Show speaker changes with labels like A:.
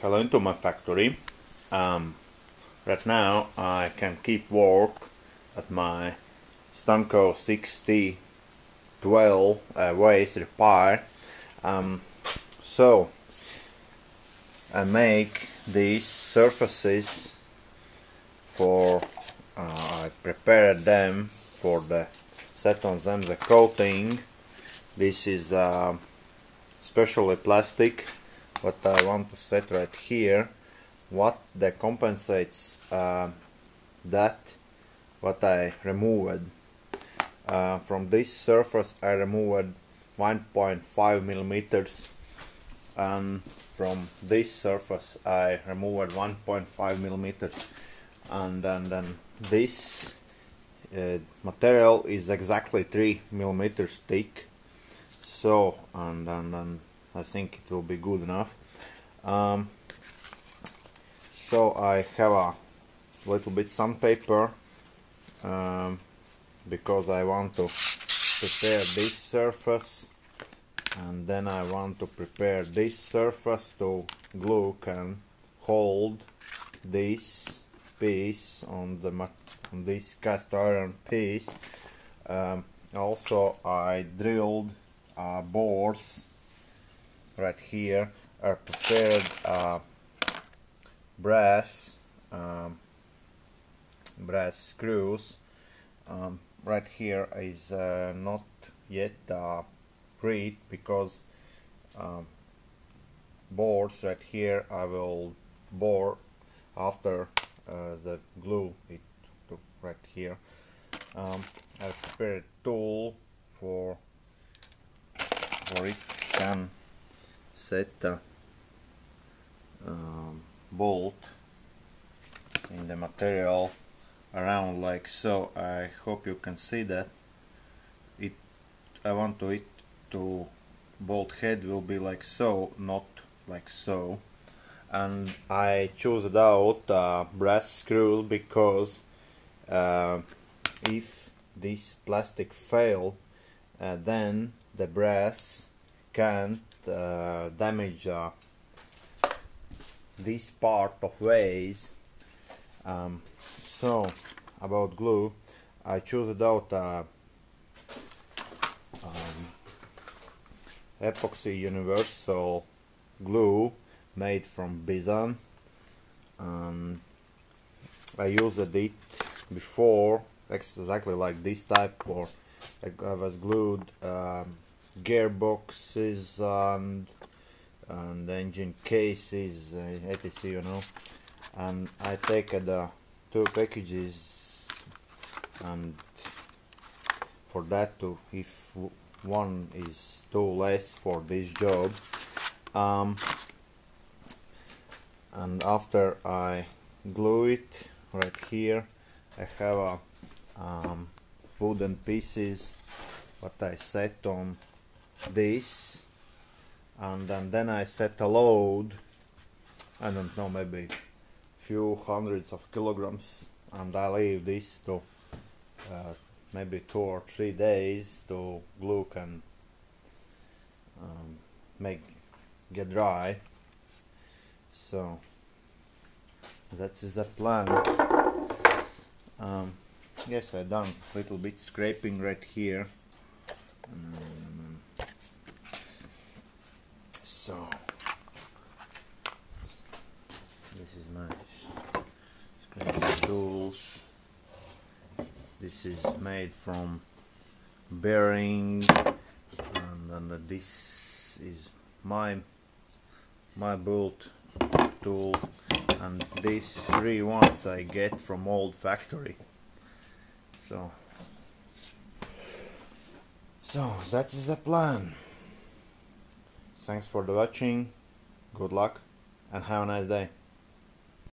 A: Hello into my factory. Right now I can keep work at my Stanko 6012 waste repair. So I make these surfaces for I prepared them for the set on them the coating. This is specially plastic what I want to set right here, what that compensates that what I removed. From this surface I removed 1.5 millimeters, and from this surface I removed 1.5 millimeters, and then this material is exactly 3 millimeters thick. So and I think it will be good enough. So I have a little bit sandpaper because I want to prepare this surface, and then I want to prepare this surface to glue can hold this piece on this cast iron piece. Also I drilled boards right here. I prepared brass screws. Right here is not yet prepped because boards right here I will bore after the glue it to right here. I prepared a tool for it can set a bolt in the material around like so. I hope you can see that. I want it to bolt head will be like so, not like so. And I chose out brass screws because if this plastic fail, then the brass can't damage this part of vase. So about glue, I chose out epoxy universal glue made from Bison, and I used it before exactly like this type, for I was glued gearboxes and engine cases, etc, you know. And I take the two packages, and for that too, if one is too less for this job, and after I glue it right here, I have a wooden pieces what I set on this, and then I set a load, I don't know, maybe few hundreds of kilograms, and I leave this to maybe 2 or 3 days to glue can get dry. So that is the plan. Yes, I done little bit scraping right here. So this is my scraping tools. This is made from bearing, and this is my bolt tool, and these 3 ones I get from old factory. So that is the plan. Thanks for the watching, good luck, and have a nice day.